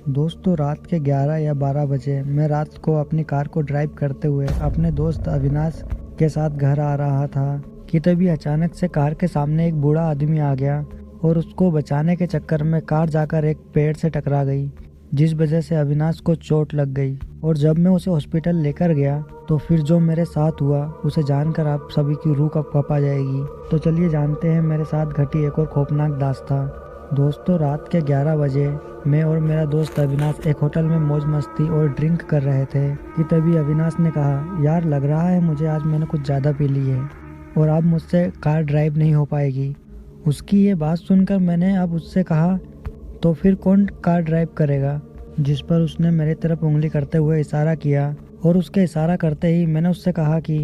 दोस्तों रात के 11 या 12 बजे मैं रात को अपनी कार को ड्राइव करते हुए अपने दोस्त अविनाश के साथ घर आ रहा था कि तभी अचानक से कार के सामने एक बूढ़ा आदमी आ गया और उसको बचाने के चक्कर में कार जाकर एक पेड़ से टकरा गई, जिस वजह से अविनाश को चोट लग गई। और जब मैं उसे हॉस्पिटल लेकर गया तो फिर जो मेरे साथ हुआ उसे जानकर आप सभी की रूह कँपा जाएगी। तो चलिए जानते हैं मेरे साथ घटी एक और खौफनाक दास्तां। दोस्तों रात के 11 बजे मैं और मेरा दोस्त अविनाश एक होटल में मौज मस्ती और ड्रिंक कर रहे थे कि तभी अविनाश ने कहा, यार लग रहा है मुझे आज मैंने कुछ ज़्यादा पी ली है और अब मुझसे कार ड्राइव नहीं हो पाएगी। उसकी ये बात सुनकर मैंने अब उससे कहा, तो फिर कौन कार ड्राइव करेगा? जिस पर उसने मेरी तरफ उंगली करते हुए इशारा किया और उसके इशारा करते ही मैंने उससे कहा कि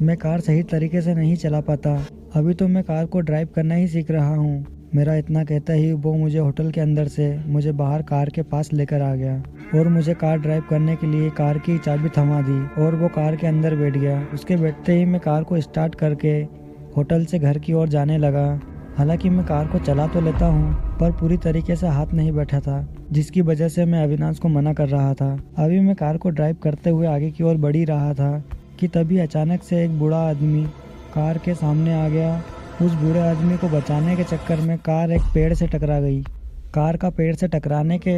मैं कार सही तरीके से नहीं चला पाता, अभी तो मैं कार को ड्राइव करना ही सीख रहा हूँ। मेरा इतना कहता ही वो मुझे होटल के अंदर से मुझे बाहर कार के पास लेकर आ गया और मुझे कार ड्राइव करने के लिए कार की चाबी थमा दी और वो कार के अंदर बैठ गया। उसके बैठते ही मैं कार को स्टार्ट करके होटल से घर की ओर जाने लगा। हालांकि मैं कार को चला तो लेता हूँ पर पूरी तरीके से हाथ नहीं बैठा था, जिसकी वजह से मैं अविनाश को मना कर रहा था। अभी मैं कार को ड्राइव करते हुए आगे की ओर बढ़ ही रहा था कि तभी अचानक से एक बूढ़ा आदमी कार के सामने आ गया। उस बूढ़े आदमी को बचाने के चक्कर में कार एक पेड़ से टकरा गई। कार का पेड़ से टकराने के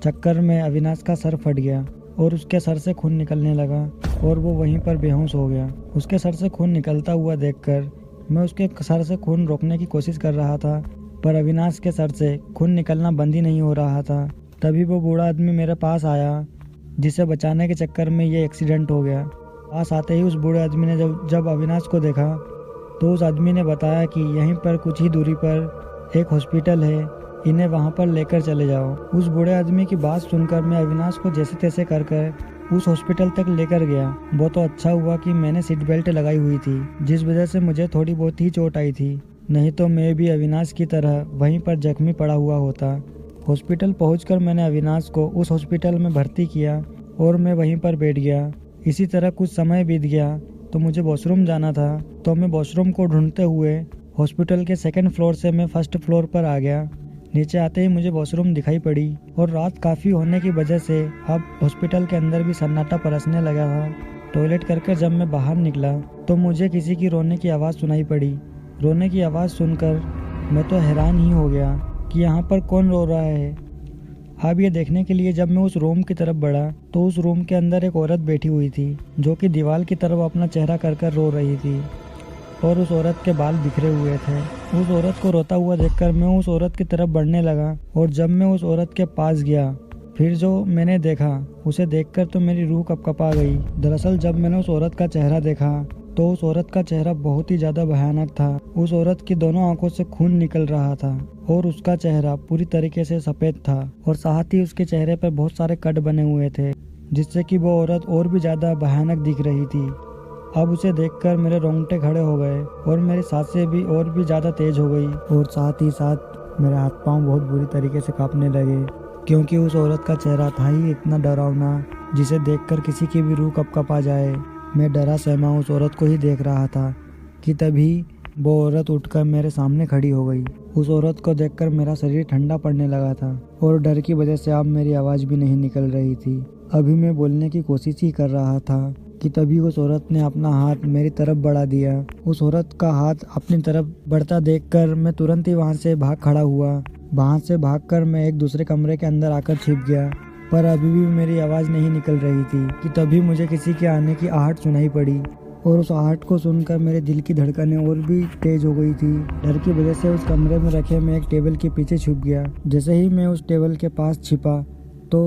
चक्कर में अविनाश का सर फट गया और उसके सर से खून निकलने लगा और वो वहीं पर बेहोश हो गया। उसके सर से खून निकलता हुआ देखकर मैं उसके सर से खून रोकने की कोशिश कर रहा था, पर अविनाश के सर से खून निकलना बंद ही नहीं हो रहा था। तभी वो बूढ़ा आदमी मेरे पास आया, जिसे बचाने के चक्कर में ये एक्सीडेंट हो गया। पास आते ही उस बूढ़े आदमी ने जब अविनाश को देखा तो उस आदमी ने बताया कि यहीं पर कुछ ही दूरी पर एक हॉस्पिटल है, इन्हें वहां पर लेकर चले जाओ। उस बूढ़े आदमी की बात सुनकर मैं अविनाश को जैसे तैसे कर उस हॉस्पिटल तक लेकर गया। वो तो अच्छा हुआ कि मैंने सीट बेल्ट लगाई हुई थी, जिस वजह से मुझे थोड़ी बहुत ही चोट आई थी, नहीं तो मैं भी अविनाश की तरह वहीं पर जख्मी पड़ा हुआ होता। हॉस्पिटल पहुंचकर मैंने अविनाश को उस हॉस्पिटल में भर्ती किया और मैं वहीं पर बैठ गया। इसी तरह कुछ समय बीत गया तो मुझे वॉशरूम जाना था, तो मैं वॉशरूम को ढूंढते हुए हॉस्पिटल के सेकंड फ्लोर से मैं फर्स्ट फ्लोर पर आ गया। नीचे आते ही मुझे वॉशरूम दिखाई पड़ी और रात काफ़ी होने की वजह से अब हॉस्पिटल के अंदर भी सन्नाटा बरसने लगा था। टॉयलेट करके जब मैं बाहर निकला तो मुझे किसी की रोने की आवाज़ सुनाई पड़ी। रोने की आवाज़ सुनकर मैं तो हैरान ही हो गया कि यहाँ पर कौन रो रहा है। अब ये देखने के लिए जब मैं उस रूम की तरफ बढ़ा तो उस रूम के अंदर एक औरत बैठी हुई थी, जो कि दीवार की तरफ अपना चेहरा कर रो रही थी और उस औरत के बाल बिखरे हुए थे। उस औरत को रोता हुआ देखकर मैं उस औरत की तरफ बढ़ने लगा और जब मैं उस औरत के पास गया फिर जो मैंने देखा उसे देखकर तो मेरी रूह कँपा गई। दरअसल जब मैंने उस औरत का चेहरा देखा तो उस औरत का चेहरा बहुत ही ज़्यादा भयानक था। उस औरत की दोनों आंखों से खून निकल रहा था और उसका चेहरा पूरी तरीके से सफ़ेद था और साथ ही उसके चेहरे पर बहुत सारे कट बने हुए थे, जिससे कि वो औरत और भी ज़्यादा भयानक दिख रही थी। अब उसे देखकर मेरे रोंगटे खड़े हो गए और मेरी सांसें भी और भी ज़्यादा तेज हो गई और साथ ही साथ मेरे हाथ पांव बहुत बुरी तरीके से कांपने लगे, क्योंकि उस औरत का चेहरा था ही इतना डरावना जिसे देखकर किसी की भी रूह कँपा जाए। मैं डरा सहमा उस औरत को ही देख रहा था कि तभी वो औरत उठकर मेरे सामने खड़ी हो गई। उस औरत को देखकर मेरा शरीर ठंडा पड़ने लगा था और डर की वजह से अब मेरी आवाज़ भी नहीं निकल रही थी। अभी मैं बोलने की कोशिश ही कर रहा था कि तभी उस औरत ने अपना हाथ मेरी तरफ बढ़ा दिया। उस औरत का हाथ अपनी तरफ बढ़ता देखकर मैं तुरंत ही वहाँ से भाग खड़ा हुआ। वहाँ से भागकर मैं एक दूसरे कमरे के अंदर आकर छिप गया, पर अभी भी मेरी आवाज़ नहीं निकल रही थी कि तभी मुझे किसी के आने की आहट सुनाई पड़ी और उस आहट को सुनकर मेरे दिल की धड़कनें और भी तेज हो गई थी। डर की वजह से उस कमरे में रखे मैं एक टेबल के पीछे छुप गया। जैसे ही मैं उस टेबल के पास छिपा तो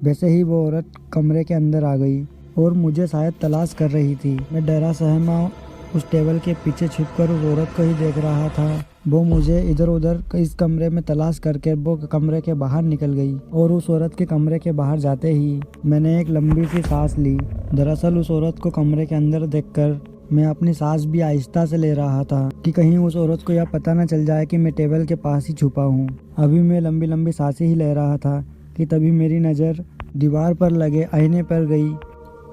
वैसे ही वो औरत कमरे के अंदर आ गई और मुझे शायद तलाश कर रही थी। मैं डरा सहमा उस टेबल के पीछे छिपकर उस औरत को ही देख रहा था। वो मुझे इधर उधर इस कमरे में तलाश करके वो कमरे के बाहर निकल गई और उस औरत के कमरे के बाहर जाते ही मैंने एक लंबी सी सांस ली। दरअसल उस औरत को कमरे के अंदर देखकर मैं अपनी सांस भी आहिस्ता से ले रहा था कि कहीं उस औरत को यह पता न चल जाए कि मैं टेबल के पास ही छुपा हूँ। अभी मैं लंबी लंबी सांसें ही ले रहा था कि तभी मेरी नज़र दीवार पर लगे आईने पर गई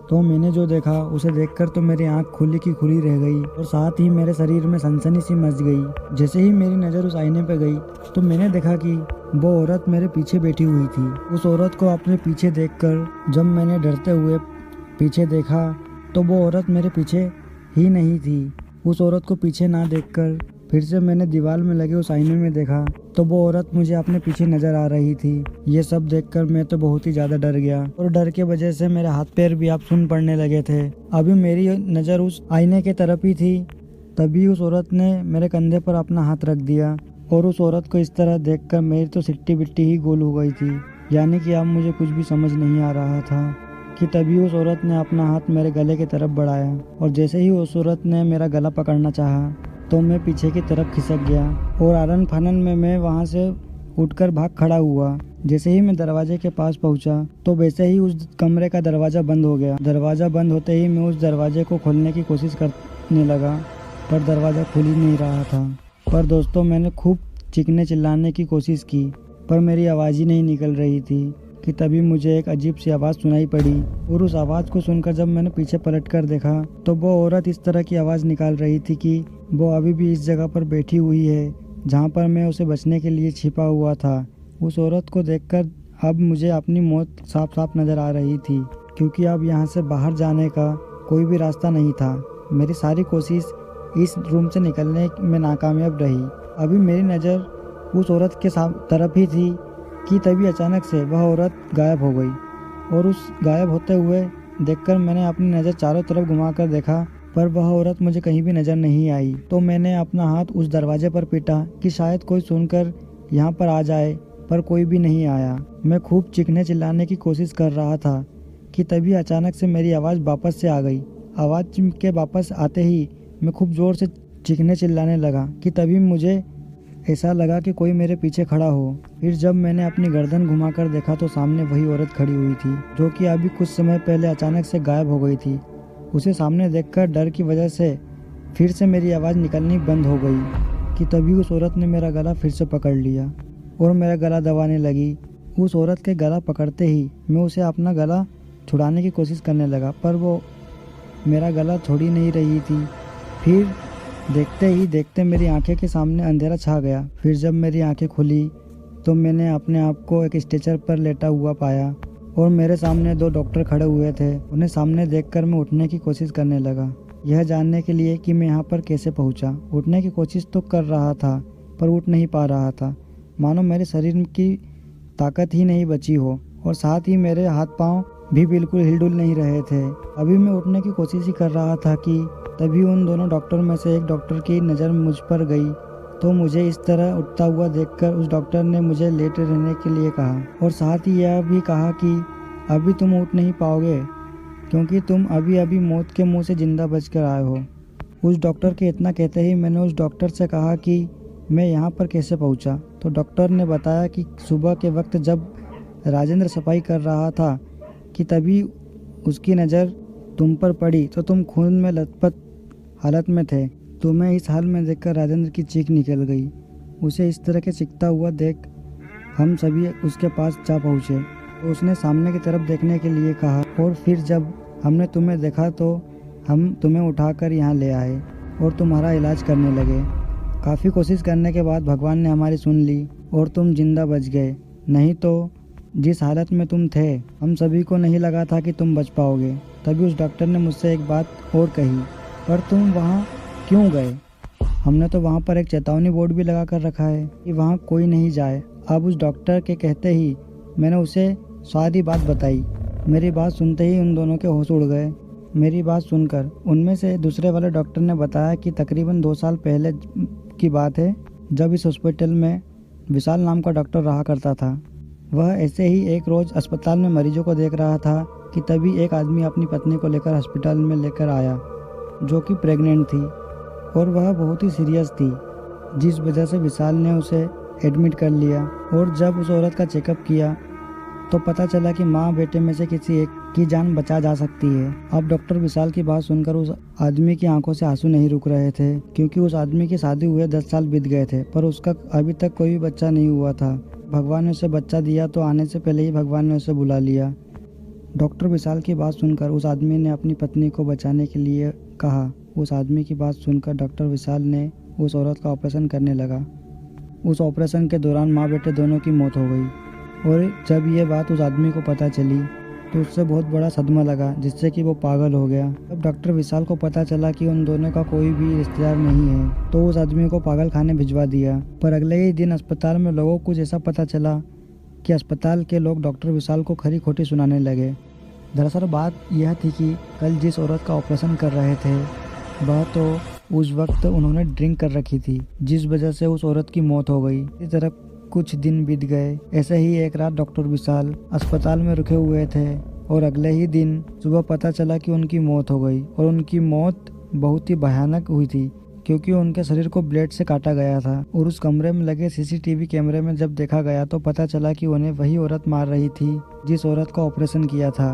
तो मैंने जो देखा उसे देखकर तो मेरी आंख खुली की खुली रह गई और साथ ही मेरे शरीर में सनसनी सी मच गई। जैसे ही मेरी नज़र उस आईने पे गई तो मैंने देखा कि वो औरत मेरे पीछे बैठी हुई थी। उस औरत को अपने पीछे देखकर जब मैंने डरते हुए पीछे देखा तो वो औरत मेरे पीछे ही नहीं थी। उस औरत को पीछे ना देखकर फिर से मैंने दीवार में लगे उस आईने में देखा तो वो औरत मुझे अपने पीछे नजर आ रही थी। ये सब देखकर मैं तो बहुत ही ज्यादा डर गया और डर के वजह से मेरे हाथ पैर भी अब सुन पड़ने लगे थे। अभी मेरी नजर उस आईने के तरफ ही थी, तभी उस औरत ने मेरे कंधे पर अपना हाथ रख दिया और उस औरत को इस तरह देखकर मेरी तो सिट्टी बिट्टी ही गोल हो गई थी। यानी कि अब मुझे कुछ भी समझ नहीं आ रहा था कि तभी उस औरत ने अपना हाथ मेरे गले की तरफ बढ़ाया और जैसे ही उस औरत ने मेरा गला पकड़ना चाहा तो मैं पीछे की तरफ खिसक गया और आनन फानन में मैं वहां से उठकर भाग खड़ा हुआ। जैसे ही मैं दरवाजे के पास पहुंचा तो वैसे ही उस कमरे का दरवाज़ा बंद हो गया। दरवाज़ा बंद होते ही मैं उस दरवाजे को खोलने की कोशिश करने लगा पर दरवाज़ा खुल ही नहीं रहा था। पर दोस्तों मैंने खूब चीखने चिल्लाने की कोशिश की पर मेरी आवाज़ ही नहीं निकल रही थी कि तभी मुझे एक अजीब सी आवाज़ सुनाई पड़ी और उस आवाज़ को सुनकर जब मैंने पीछे पलट कर देखा तो वो औरत इस तरह की आवाज़ निकाल रही थी कि वो अभी भी इस जगह पर बैठी हुई है जहाँ पर मैं उसे बचने के लिए छिपा हुआ था। उस औरत को देखकर अब मुझे अपनी मौत साफ साफ नज़र आ रही थी क्योंकि अब यहाँ से बाहर जाने का कोई भी रास्ता नहीं था। मेरी सारी कोशिश इस रूम से निकलने में नाकामयाब रही। अभी मेरी नज़र उस औरत के तरफ ही थी कि तभी अचानक से वह औरत गायब हो गई और उस गायब होते हुए देखकर मैंने अपनी नज़र चारों तरफ घुमाकर देखा पर वह औरत मुझे कहीं भी नज़र नहीं आई। तो मैंने अपना हाथ उस दरवाजे पर पीटा कि शायद कोई सुनकर यहाँ पर आ जाए पर कोई भी नहीं आया। मैं खूब चीखने चिल्लाने की कोशिश कर रहा था कि तभी अचानक से मेरी आवाज़ वापस से आ गई। आवाज़ के वापस आते ही मैं खूब ज़ोर से चीखने चिल्लाने लगा कि तभी मुझे ऐसा लगा कि कोई मेरे पीछे खड़ा हो। फिर जब मैंने अपनी गर्दन घुमाकर देखा तो सामने वही औरत खड़ी हुई थी जो कि अभी कुछ समय पहले अचानक से गायब हो गई थी। उसे सामने देखकर डर की वजह से फिर से मेरी आवाज़ निकलनी बंद हो गई कि तभी उस औरत ने मेरा गला फिर से पकड़ लिया और मेरा गला दबाने लगी। उस औरत के गला पकड़ते ही मैं उसे अपना गला छुड़ाने की कोशिश करने लगा पर वो मेरा गला छोड़ ही नहीं रही थी। फिर देखते ही देखते मेरी आंखें के सामने अंधेरा छा गया। फिर जब मेरी आंखें खुली तो मैंने अपने आप को एक स्ट्रेचर पर लेटा हुआ पाया और मेरे सामने दो डॉक्टर खड़े हुए थे। उन्हें सामने देखकर मैं उठने की कोशिश करने लगा, यह जानने के लिए कि मैं यहाँ पर कैसे पहुँचा। उठने की कोशिश तो कर रहा था पर उठ नहीं पा रहा था, मानो मेरे शरीर की ताकत ही नहीं बची हो और साथ ही मेरे हाथ पाँव भी बिल्कुल हिलडुल नहीं रहे थे। अभी मैं उठने की कोशिश ही कर रहा था कि तभी उन दोनों डॉक्टर में से एक डॉक्टर की नज़र मुझ पर गई तो मुझे इस तरह उठता हुआ देखकर उस डॉक्टर ने मुझे लेटे रहने के लिए कहा और साथ ही यह भी कहा कि अभी तुम उठ नहीं पाओगे क्योंकि तुम अभी अभी मौत के मुंह से जिंदा बचकर आए हो। उस डॉक्टर के इतना कहते ही मैंने उस डॉक्टर से कहा कि मैं यहाँ पर कैसे पहुँचा। तो डॉक्टर ने बताया कि सुबह के वक्त जब राजेंद्र सफाई कर रहा था कि तभी उसकी नज़र तुम पर पड़ी तो तुम खून में लथपथ हालत में थे। तुम्हें इस हाल में देखकर राजेंद्र की चीख निकल गई। उसे इस तरह के चीखता हुआ देख हम सभी उसके पास जा पहुँचे तो उसने सामने की तरफ देखने के लिए कहा और फिर जब हमने तुम्हें देखा तो हम तुम्हें उठाकर यहाँ ले आए और तुम्हारा इलाज करने लगे। काफ़ी कोशिश करने के बाद भगवान ने हमारी सुन ली और तुम जिंदा बच गए, नहीं तो जिस हालत में तुम थे हम सभी को नहीं लगा था कि तुम बच पाओगे। तभी उस डॉक्टर ने मुझसे एक बात और कही, पर तुम वहाँ क्यों गए? हमने तो वहाँ पर एक चेतावनी बोर्ड भी लगा कर रखा है कि वहाँ कोई नहीं जाए। अब उस डॉक्टर के कहते ही मैंने उसे सारी बात बताई। मेरी बात सुनते ही उन दोनों के होश उड़ गए। मेरी बात सुनकर उनमें से दूसरे वाले डॉक्टर ने बताया कि तकरीबन 2 साल पहले की बात है जब इस हॉस्पिटल में विशाल नाम का डॉक्टर रहा करता था। वह ऐसे ही एक रोज़ अस्पताल में मरीजों को देख रहा था कि तभी एक आदमी अपनी पत्नी को लेकर अस्पताल में लेकर आया जो कि प्रेग्नेंट थी और वह बहुत ही सीरियस थी, जिस वजह से विशाल ने उसे एडमिट कर लिया। और जब उस औरत का चेकअप किया तो पता चला कि माँ बेटे में से किसी एक की जान बचा जा सकती है। अब डॉक्टर विशाल की बात सुनकर उस आदमी की आंखों से आंसू नहीं रुक रहे थे क्योंकि उस आदमी की शादी हुए 10 साल बीत गए थे पर उसका अभी तक कोई भी बच्चा नहीं हुआ था। भगवान ने उसे बच्चा दिया तो आने से पहले ही भगवान ने उसे बुला लिया। डॉक्टर विशाल की बात सुनकर उस आदमी ने अपनी पत्नी को बचाने के लिए कहा। उस आदमी की बात सुनकर डॉक्टर विशाल ने उस औरत का ऑपरेशन करने लगा। उस ऑपरेशन के दौरान माँ बेटे दोनों की मौत हो गई और जब ये बात उस आदमी को पता चली तो उससे बहुत बड़ा सदमा लगा, जिससे कि वो पागल हो गया। जब डॉक्टर विशाल को पता चला कि उन दोनों का कोई भी रिश्तेदार नहीं है तो उस आदमी को पागल खाने भिजवा दिया। पर अगले ही दिन अस्पताल में लोगों को जैसा पता चला कि अस्पताल के लोग डॉक्टर विशाल को खरी खोटी सुनाने लगे। दरअसल बात यह थी कि कल जिस औरत का ऑपरेशन कर रहे थे वह तो उस वक्त उन्होंने ड्रिंक कर रखी थी, जिस वजह से उस औरत की मौत हो गई। इस तरह कुछ दिन बीत गए। ऐसे ही एक रात डॉक्टर विशाल अस्पताल में रुके हुए थे और अगले ही दिन सुबह पता चला कि उनकी मौत हो गई। और उनकी मौत बहुत ही भयानक हुई थी क्योंकि उनके शरीर को ब्लेड से काटा गया था। और उस कमरे में लगे सीसीटीवी कैमरे में जब देखा गया तो पता चला कि उन्हें वही औरत मार रही थी जिस औरत का ऑपरेशन किया था।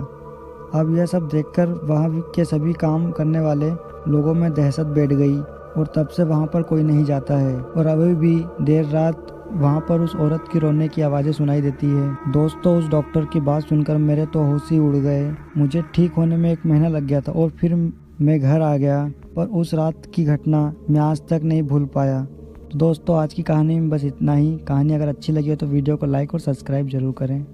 अब यह सब देखकर वहाँ के सभी काम करने वाले लोगों में दहशत बैठ गई और तब से वहाँ पर कोई नहीं जाता है। और अभी भी देर रात वहाँ पर उस औरत की रोने की आवाज़ें सुनाई देती है। दोस्तों, उस डॉक्टर की बात सुनकर मेरे तो होश ही उड़ गए। मुझे ठीक होने में 1 महीना लग गया था और फिर मैं घर आ गया, पर उस रात की घटना मैं आज तक नहीं भूल पाया। तो दोस्तों, आज की कहानी में बस इतना ही। कहानी अगर अच्छी लगी हो तो वीडियो को लाइक और सब्सक्राइब जरूर करें।